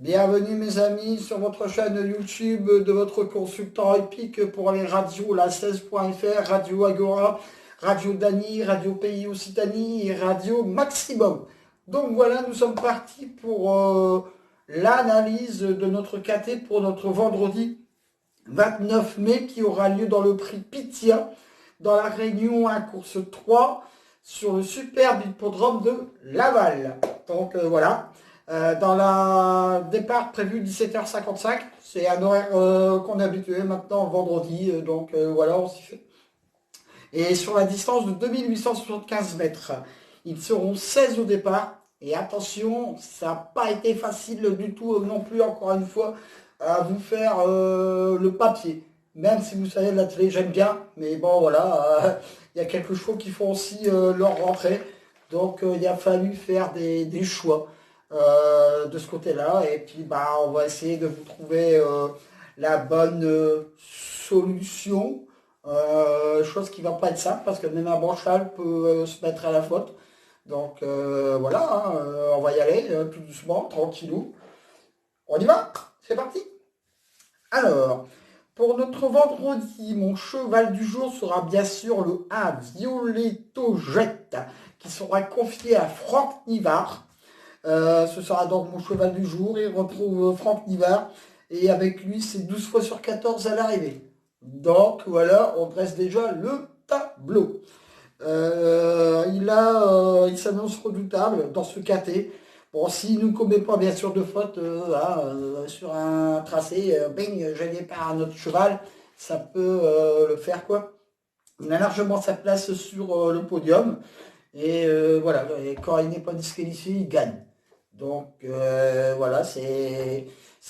Bienvenue mes amis sur votre chaîne YouTube de votre consultant épique pour les radios, la 16.fr, Radio Agora, Radio Dany, Radio Pays Occitanie et Radio Maximum. Donc voilà, nous sommes partis pour l'analyse de notre KT pour notre vendredi 29 mai qui aura lieu dans le prix Pythia, dans la Réunion 1 course 3, sur le superbe hippodrome de Laval. Donc voilà. Dans le départ prévu 17h55, c'est un horaire qu'on est habitué maintenant vendredi, donc voilà, on s'y fait. Et sur la distance de 2875 mètres, ils seront 16 au départ. Et attention, ça n'a pas été facile du tout non plus, encore une fois, à vous faire le papier. Même si vous savez, la télé, j'aime bien, mais bon, voilà, il y a quelques chevaux qui font aussi leur rentrée. Donc, il a fallu faire des choix de ce côté-là. Et puis, bah, on va essayer de vous trouver la bonne solution. Chose qui va pas être simple, parce que même un bon cheval peut se mettre à la faute. Donc, voilà, hein, on va y aller tout doucement, tranquillou. On y va? C'est parti! Alors, pour notre vendredi, mon cheval du jour sera bien sûr le 1 Violetto Jet, qui sera confié à Franck Nivard. Ce sera donc mon cheval du jour. Il retrouve Franck Nivard. Et avec lui, c'est 12 fois sur 14 à l'arrivée. Donc voilà, on dresse déjà le tableau. Il s'annonce redoutable dans ce KT. Bon, s'il ne nous commet pas bien sûr de faute sur un tracé, bing, gêné par notre cheval, ça peut le faire quoi. Il a largement sa place sur le podium. Et voilà, et quand il n'est pas disqualifié, il gagne. Donc voilà, ça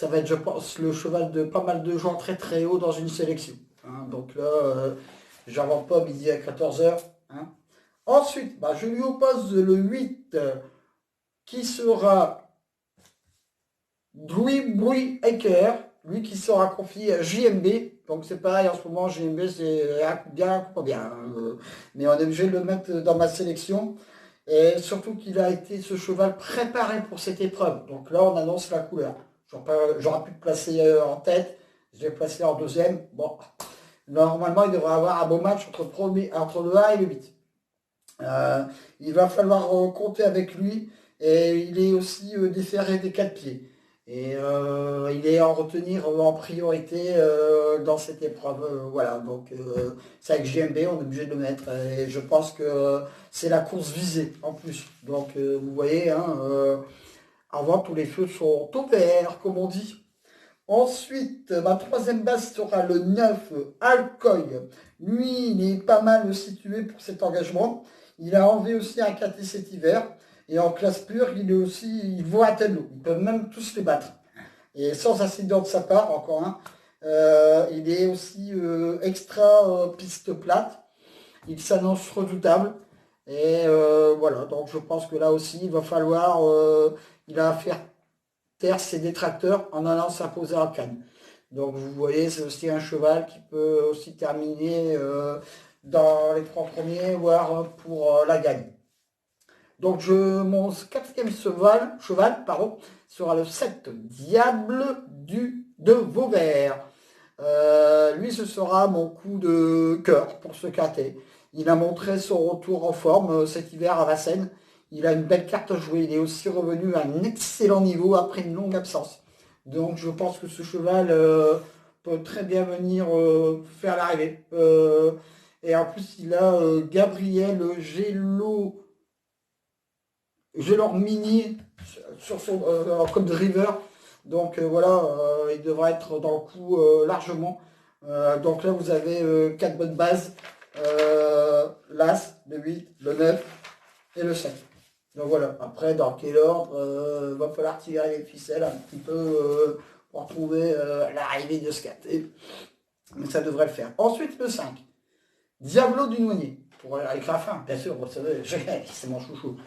va être, je pense, le cheval de pas mal de gens très très haut dans une sélection. Hein. Donc là, j'invente pas midi à 14h. Hein. Ensuite, bah, je lui oppose le 8 qui sera Bruy Hacker, lui qui sera confié à JMB. Donc c'est pareil, en ce moment, JMB c'est bien, pas bien. Mais on est obligé de le mettre dans ma sélection. Et surtout qu'il a été ce cheval préparé pour cette épreuve. Donc là, on annonce la couleur. J'aurais pu le placer en tête. Je l'ai placé en deuxième. Bon, normalement, il devrait avoir un beau match entre le 1 et le 8. Il va falloir compter avec lui. Et il est aussi déféré des 4 pieds. Et il est en retenir en priorité dans cette épreuve. Voilà, donc c'est avec JMB, on est obligé de le mettre. Et je pense que c'est la course visée en plus. Donc vous voyez, hein, avant tous les feux sont au vert, comme on dit. Ensuite, ma troisième base sera le 9, Alcoy. Lui, il est pas mal situé pour cet engagement. Il a enlevé aussi un KT cet hiver. Et en classe pure, il vaut à tel lot. Ils peuvent même tous les battre. Et sans incident de sa part, encore un. Il est aussi extra piste plate. Il s'annonce redoutable. Et voilà, donc je pense que là aussi, il va falloir il va faire taire ses détracteurs en allant s'imposer à Cannes. Donc vous voyez, c'est aussi un cheval qui peut aussi terminer dans les 3 premiers, voire pour la gagne. Donc mon quatrième cheval sera le 7, Diable de Vauvert. Lui, ce sera mon coup de cœur pour ce KT. Il a montré son retour en forme cet hiver à Vincennes. Il a une belle carte à jouer. Il est aussi revenu à un excellent niveau après une longue absence. Donc je pense que ce cheval peut très bien venir faire l'arrivée. Et en plus, il a Gabriel Gélor Mini sur son code driver. Donc voilà, il devrait être dans le coup largement. Donc là, vous avez 4 bonnes bases. L'As, le 8, le 9 et le 5. Donc voilà, après, dans quel ordre, va falloir tirer les ficelles un petit peu pour trouver l'arrivée de ce KT. Mais ça devrait le faire. Ensuite, le 5. Diablo du Noyer. Avec la fin, bien sûr, vous savez, c'est mon chouchou.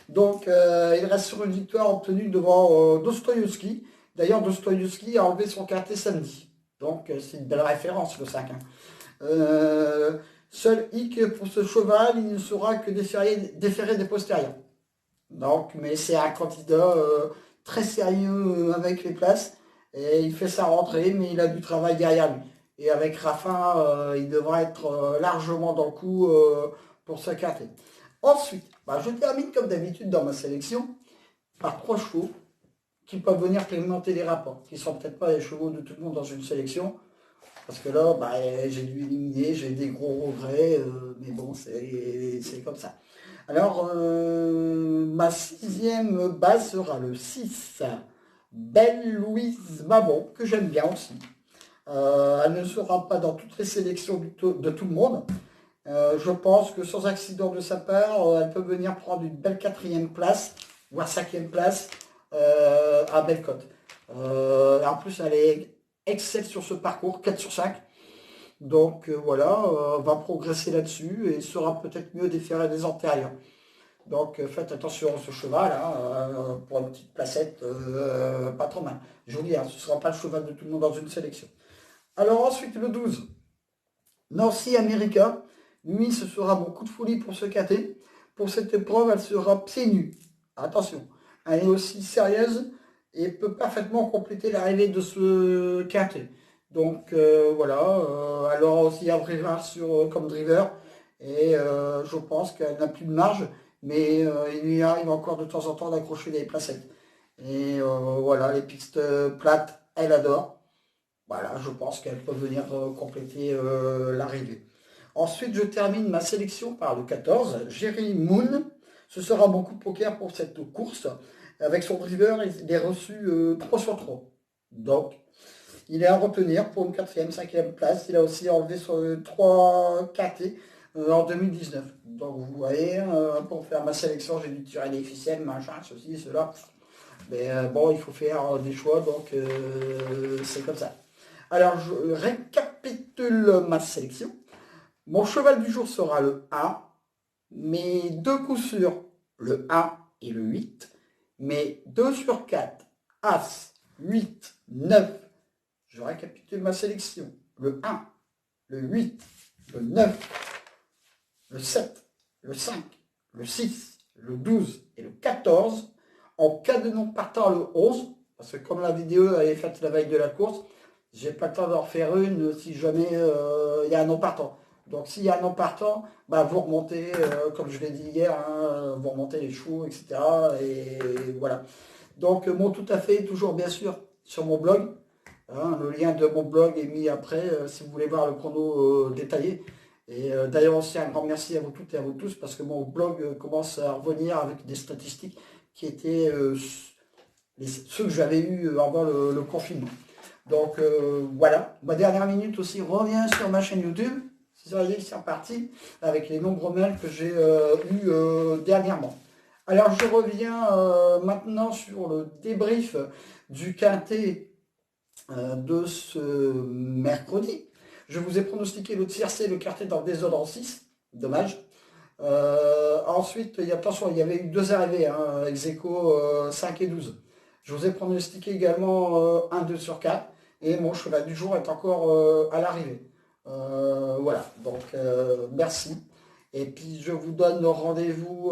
Donc, il reste sur une victoire obtenue devant Dostoïevski. D'ailleurs, Dostoïevski a enlevé son KT samedi. Donc, c'est une belle référence, le 5. Hein. Seul hic pour ce cheval, il ne sera que déféré des postérieurs. Donc, mais c'est un candidat très sérieux avec les places. Et il fait sa rentrée, mais il a du travail derrière lui. Et avec Raffin, il devra être largement dans le coup pour se quintet. Ensuite, bah, je termine comme d'habitude dans ma sélection par 3 chevaux qui peuvent venir clémenter les rapports, qui ne sont peut-être pas les chevaux de tout le monde dans une sélection. Parce que là, bah, j'ai dû éliminer, j'ai des gros regrets, mais bon, c'est comme ça. Alors, ma 6e base sera le 6, Belle Louise Mabon, que j'aime bien aussi. Elle ne sera pas dans toutes les sélections de tout le monde. Je pense que sans accident de sa part, elle peut venir prendre une belle 4e place, voire 5e place à Bellecote. En plus, elle est excelle sur ce parcours, 4 sur 5. Donc voilà, va progresser là-dessus et sera peut-être mieux déféré des antérieurs. Donc faites attention à ce cheval, hein, pour une petite placette, pas trop mal. Je vous dis, hein, ce ne sera pas le cheval de tout le monde dans une sélection. Alors ensuite le 12, Nancy America. Lui, ce sera mon coup de folie pour ce KT. Pour cette épreuve, elle sera pieds nus. Attention, elle est aussi sérieuse et peut parfaitement compléter l'arrivée de ce KT. Donc voilà, elle aura aussi un Brivard comme driver. Et je pense qu'elle n'a plus de marge, mais il lui arrive encore de temps en temps d'accrocher des placettes. Et voilà, les pistes plates, elle adore. Voilà, je pense qu'elle peut venir compléter l'arrivée. Ensuite, je termine ma sélection par le 14, Jerry Moon. Ce sera mon coup de poker pour cette course. Avec son driver, il est reçu 3 sur 3. Donc, il est à retenir pour une 4e, 5e place. Il a aussi enlevé sur 3 KT en 2019. Donc, vous voyez, pour faire ma sélection, j'ai dû tirer des ficelles, machin, ceci, cela. Mais bon, il faut faire des choix, donc c'est comme ça. Alors, je récapitule ma sélection. Mon cheval du jour sera le 1, mes 2 coups sûrs, le 1 et le 8, mes 2 sur 4, As, 8, 9. Je récapitule ma sélection. Le 1, le 8, le 9, le 7, le 5, le 6, le 12 et le 14. En cas de non partant, le 11, parce que comme la vidéo elle est faite la veille de la course, j'ai pas le temps d'en refaire une si jamais il y a un non partant. Donc s'il y a un non partant, bah, vous remontez, comme je l'ai dit hier, hein, vous remontez les chevaux, etc. Et voilà. Donc mon tout à fait, toujours bien sûr, sur mon blog. Hein, le lien de mon blog est mis après, si vous voulez voir le chrono détaillé. Et d'ailleurs aussi un grand merci à vous toutes et à vous tous, parce que mon blog commence à revenir avec des statistiques qui étaient ceux que j'avais eu avant le confinement. Donc voilà, ma dernière minute aussi revient sur ma chaîne YouTube. Ça y est, c'est reparti avec les nombreux mails que j'ai eu dernièrement. Alors je reviens maintenant sur le débrief du quintet de ce mercredi. Je vous ai pronostiqué le tiercé, le quartet dans le désordre en 6. Dommage. Ensuite, attention, il y avait eu 2 arrivées, hein, ex aequo 5 et 12. Je vous ai pronostiqué également un 2 sur 4. Et mon cheval du jour est encore à l'arrivée. Voilà, donc merci. Et puis je vous donne rendez-vous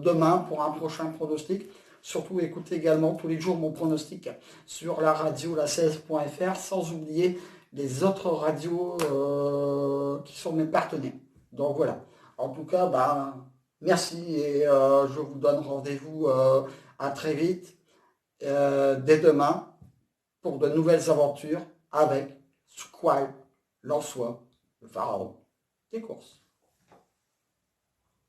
demain pour un prochain pronostic. Surtout écoutez également tous les jours mon pronostic sur la radio la 16.fr, sans oublier les autres radios qui sont mes partenaires. Donc voilà. En tout cas, bah, merci et je vous donne rendez-vous à très vite, dès demain, pour de nouvelles aventures avec Squall, Lançois, le pharaon des courses.